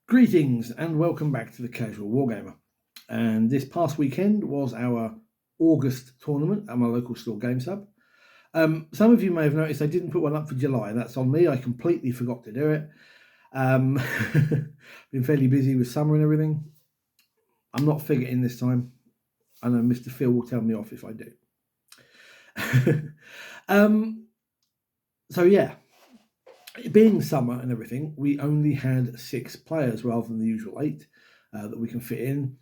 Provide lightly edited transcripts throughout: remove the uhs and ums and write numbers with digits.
Greetings and welcome back to the Casual Wargamer. And this past weekend was our August tournament at my local store, GamesHub. Some of you may have noticed I didn't put one up for July. That's on me. I completely forgot to do it. Been fairly busy with summer and everything. I'm not figuring this time. I know Mr. Phil will tell me off if I do. So yeah, being summer and everything, we only had 6 players rather than the usual 8 that we can fit in.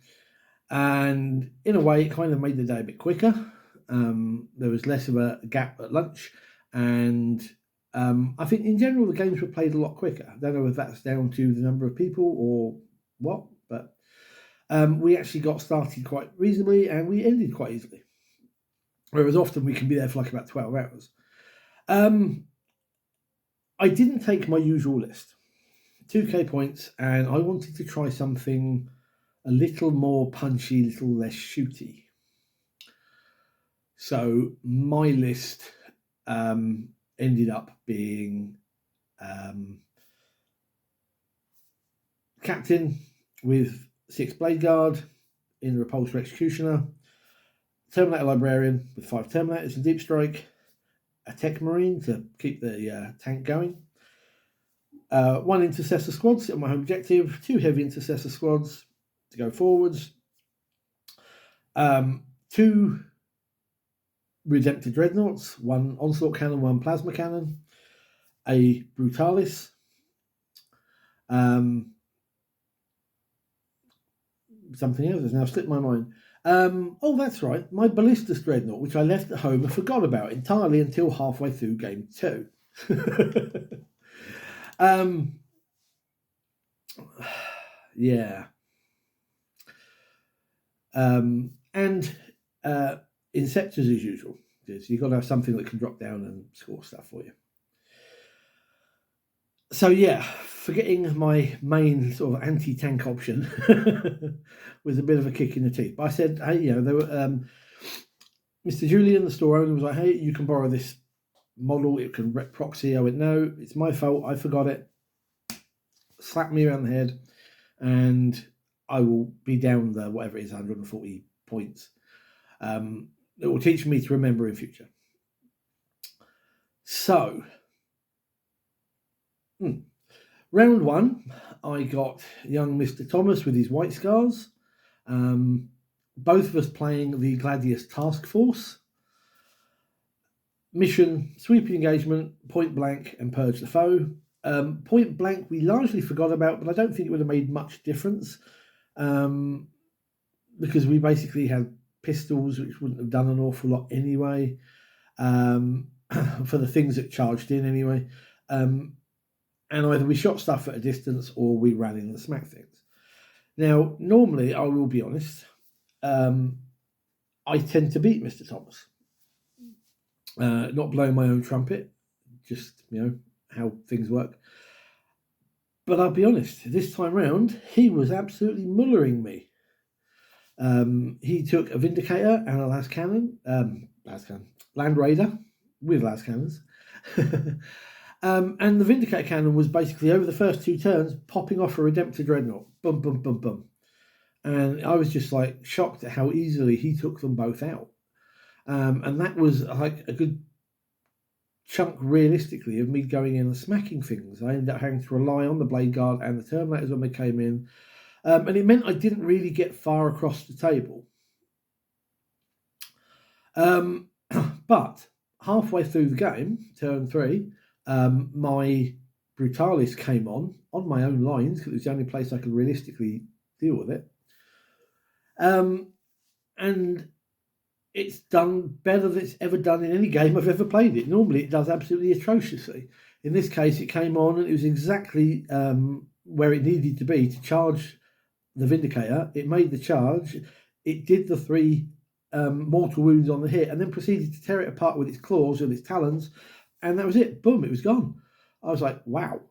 And in a way, it kind of made the day a bit quicker. There was less of a gap at lunch. And I think in general, the games were played a lot quicker. I don't know if that's down to the number of people or what, but we actually got started quite reasonably and we ended quite easily. Whereas often we can be there for like about 12 hours. I didn't take my usual list, 2k points, and I wanted to try something a little more punchy, a little less shooty. So my list ended up being Captain with 6 Blade Guard in the Repulsor Executioner, Terminator Librarian with 5 Terminators and Deep Strike, a Tech Marine to keep the tank going, 1 Intercessor squad sit on my home objective, 2 Heavy Intercessor squads to go forwards, 2 Redemptor Dreadnoughts, 1 Onslaught Cannon, 1 Plasma Cannon, a Brutalis, something else has now slipped my mind. Oh, that's right, my Ballistus Dreadnought, which I left at home and forgot about entirely until halfway through game 2. Yeah. And Inceptors as usual. So you've got to have something that can drop down and score stuff for you. So yeah, forgetting my main sort of anti-tank option was a bit of a kick in the teeth. But I said, hey, there were Mr. Julian, the store owner, was like, hey, you can borrow this model. It can rep proxy. I went, no, it's my fault. I forgot it. Slapped me around the head, and I will be down the whatever it is, 140 points. It will teach me to remember in future. So, round 1, I got young Mr. Thomas with his white scars. Both of us playing the Gladius Task Force. Mission, sweeping engagement, point blank, and purge the foe. Point blank we largely forgot about, but I don't think it would have made much difference because we basically had pistols, which wouldn't have done an awful lot anyway, for the things that charged in anyway. And either we shot stuff at a distance or we ran in and smacked things. Now, normally, I will be honest, I tend to beat Mr. Thomas. Not blowing my own trumpet, just, how things work. But I'll be honest, this time round, he was absolutely mullering me. He took a Vindicator and a Las Cannon, Land Raider with Las Cannons. And the Vindicator cannon was basically over the first 2 turns, popping off a Redemptor Dreadnought. Bum, bum, bum, bum. And I was just like shocked at how easily he took them both out. And that was like a good chunk realistically of me going in and smacking things. I ended up having to rely on the Blade Guard and the Terminators when they came in. And it meant I didn't really get far across the table. But halfway through the game, turn 3, my Brutalis came on my own lines because it was the only place I could realistically deal with it. And it's done better than it's ever done in any game I've ever played it. Normally it does absolutely atrociously. In this case, it came on and it was exactly where it needed to be to charge the Vindicator. It made the charge. It did the 3 mortal wounds on the hit and then proceeded to tear it apart with its claws and its talons. And that was it. Boom, it was gone. I was like, wow.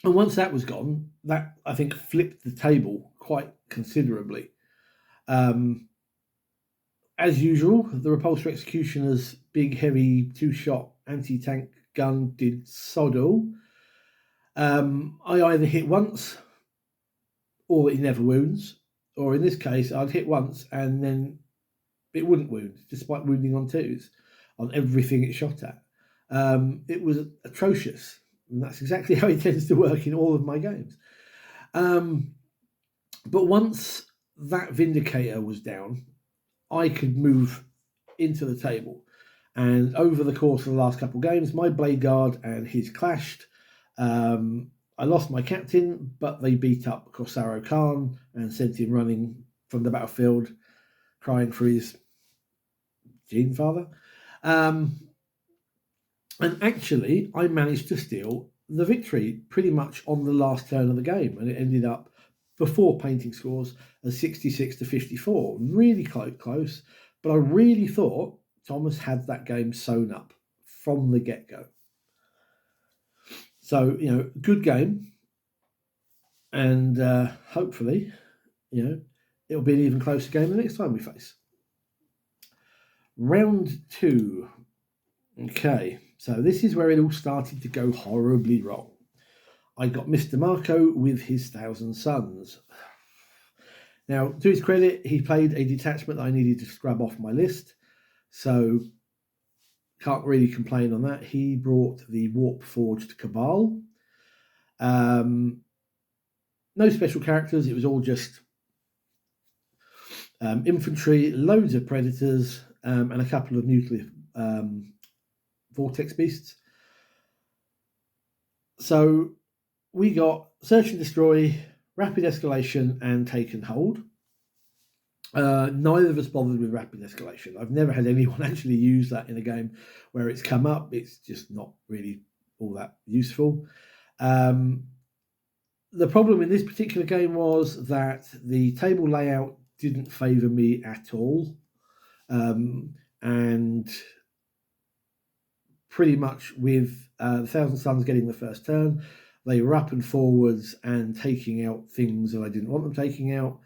And once that was gone, that, I think, flipped the table quite considerably. As usual, the Repulsor Executioner's big, heavy, 2-shot anti-tank gun did sod all. I either hit once or it never wounds, or in this case, I'd hit once and then it wouldn't wound, despite wounding on twos on everything it shot at. It was atrocious, and that's exactly how it tends to work in all of my games. But once that Vindicator was down, I could move into the table. And over the course of the last couple of games, my Blade Guard and his clashed. I lost my captain, but they beat up Corsaro Khan and sent him running from the battlefield, crying for his Gene father. And actually, I managed to steal the victory pretty much on the last turn of the game, and it ended up before painting scores as 66-54. Really close, but I really thought Thomas had that game sewn up from the get-go. So, good game, and hopefully, it'll be an even closer game the next time we face. Round 2. Okay, so this is where it all started to go horribly wrong. I got Mr. Marco with his 1,000 Suns. Now, to his credit, he played a detachment that I needed to scrub off my list, so can't really complain on that. He brought the Warp Forged Cabal. No special characters, it was all just infantry, loads of predators, and a couple of nuclear vortex beasts. So we got Search and Destroy, Rapid Escalation, and Take and Hold. Neither of us bothered with Rapid Escalation. I've never had anyone actually use that in a game where it's come up. It's just not really all that useful. The problem in this particular game was that the table layout didn't favour me at all. And pretty much with the 1,000 Suns getting the first turn, they were up and forwards and taking out things that I didn't want them taking out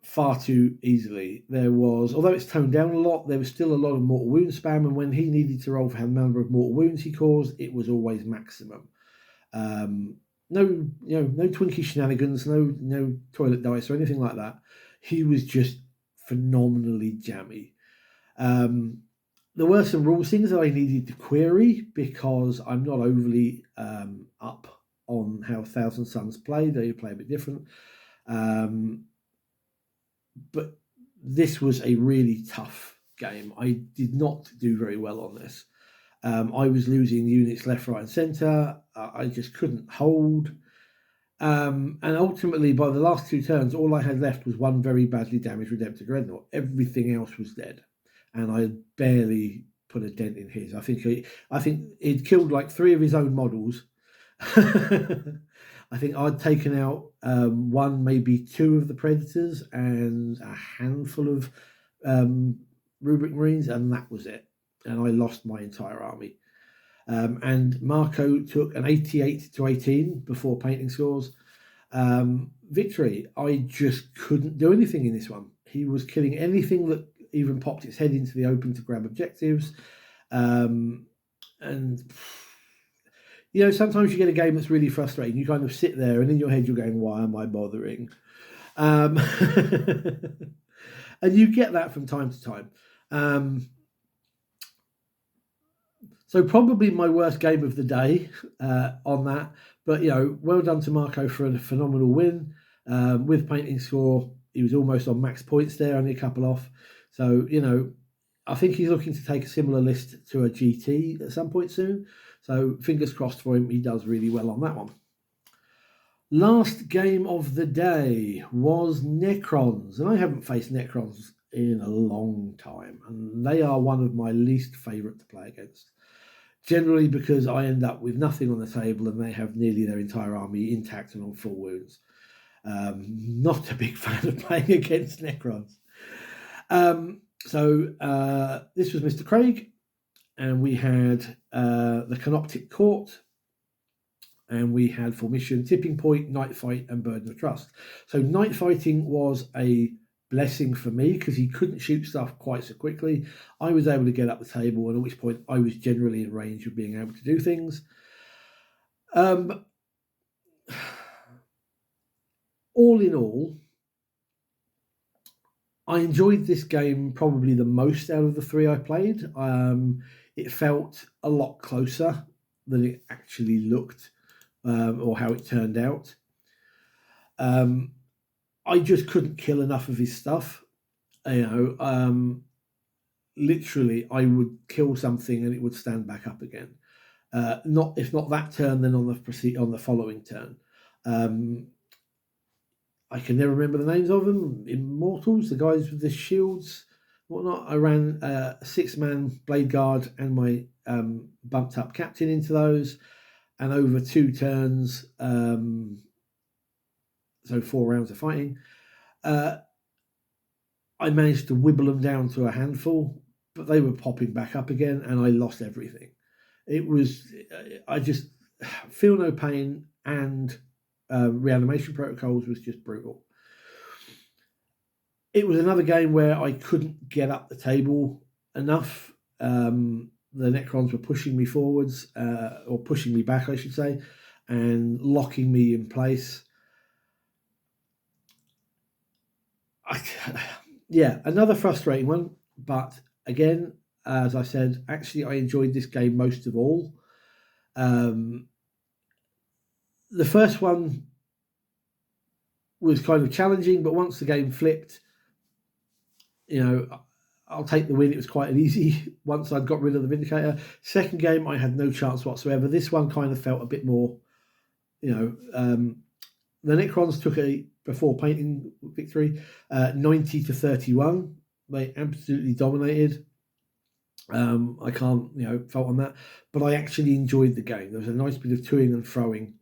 far too easily. There was, although it's toned down a lot, there was still a lot of mortal wound spam, and when he needed to roll for how many number of mortal wounds he caused, it was always maximum. No Twinkie shenanigans, no toilet dice or anything like that. He was just phenomenally jammy. There were some rules things that I needed to query because I'm not overly up on how 1,000 Suns play. They play a bit different. But this was a really tough game. I did not do very well on this. I was losing units left, right, and centre. I just couldn't hold. And ultimately, by the last 2 turns, all I had left was one very badly damaged Redemptor Dreadnought. Everything else was dead. And I barely put a dent in his. I think he'd killed like 3 of his own models. I think I'd taken out 1, maybe 2 of the Predators and a handful of Rubric Marines, and that was it. And I lost my entire army. And Marco took an 88-18 before painting scores. Victory. I just couldn't do anything in this one. He was killing anything that even popped its head into the open to grab objectives. And sometimes you get a game that's really frustrating. You kind of sit there and in your head you're going, why am I bothering? And you get that from time to time. So probably my worst game of the day on that. But, well done to Marco for a phenomenal win. With painting score, he was almost on max points there, only a couple off. So, I think he's looking to take a similar list to a GT at some point soon. So fingers crossed for him. He does really well on that one. Last game of the day was Necrons. And I haven't faced Necrons in a long time. And they are one of my least favourite to play against. Generally because I end up with nothing on the table and they have nearly their entire army intact and on full wounds. Not a big fan of playing against Necrons. So this was Mr. Craig, and we had the Canoptic Court, and we had Formation, Tipping Point, Night Fight, and Burden of Trust. So night fighting was a blessing for me because he couldn't shoot stuff quite so quickly. I was able to get up the table, and at which point I was generally in range of being able to do things. All in all, I enjoyed this game probably the most out of the 3 I played. It felt a lot closer than it actually looked, or how it turned out. I just couldn't kill enough of his stuff. Literally, I would kill something and it would stand back up again. If not that turn, then on the following turn. I can never remember the names of them. Immortals, the guys with the shields, whatnot. I ran a 6-man blade guard and my bumped up captain into those, and over 2 turns, so 4 rounds of fighting, I managed to wibble them down to a handful, but they were popping back up again, and I lost everything. I just feel no pain, and reanimation protocols was just brutal. It was another game where I couldn't get up the table enough. The Necrons were pushing me forwards, or pushing me back, I should say, and locking me in place. Another frustrating one, but again, as I said, actually I enjoyed this game most of all. The first one was kind of challenging, but once the game flipped, I'll take the win. It was quite an easy once I'd got rid of the Vindicator. Second game, I had no chance whatsoever. This one kind of felt a bit more, the Necrons took a before painting victory, 90-31. They absolutely dominated. I can't, fault on that, but I actually enjoyed the game. There was a nice bit of toing and froing,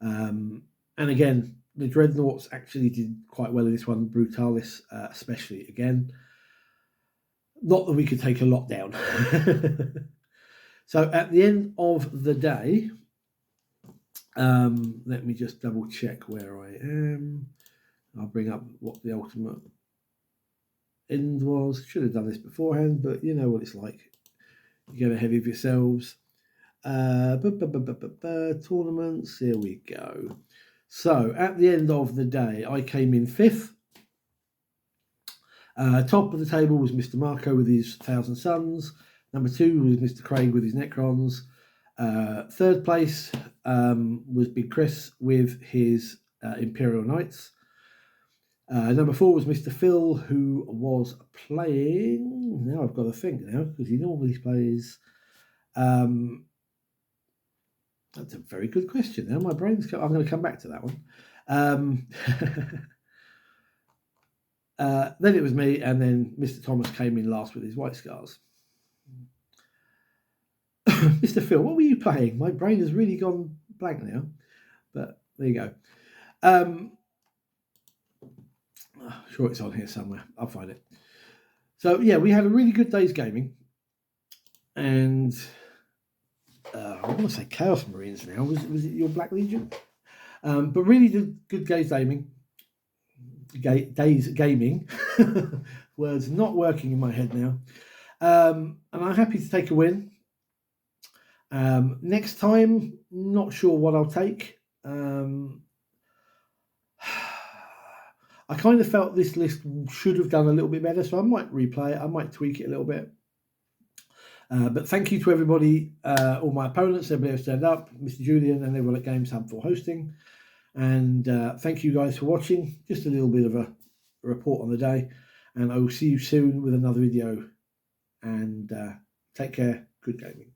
and again, the Dreadnoughts actually did quite well in this one. Brutalis, especially, again. Not that we could take a lot down. So at the end of the day, let me just double check where I am. I'll bring up what the ultimate end was. Should have done this beforehand, but you know what it's like. You get ahead of yourselves. Tournaments, here we go. So at the end of the day, I came in 5th. Top of the table was Mr. Marco with his 1,000 Suns. Number 2 was Mr. Craig with his Necrons. Third place was Big Chris with his Imperial Knights. Number 4 was Mr. Phil, who was playing. Now I've got to think now, because he normally plays. That's a very good question. Now my brain's. I'm going to come back to that one. Then it was me, and then Mr. Thomas came in last with his White Scars. Mr. Phil, what were you playing? My brain has really gone blank now, but there you go. I'm sure it's on here somewhere. I'll find it. So yeah, we had a really good day's gaming, and I want to say Chaos Marines now. Was it your Black Legion? But really good day's gaming. Days gaming. Words not working in my head now. And I'm happy to take a win. Next time, not sure what I'll take. I kind of felt this list should have done a little bit better, so I might replay it. I might tweak it a little bit. But thank you to everybody, all my opponents, everybody who turned up, Mr. Julian and everyone at GamesHub for hosting. And thank you guys for watching. Just a little bit of a report on the day. And I will see you soon with another video. And take care. Good gaming.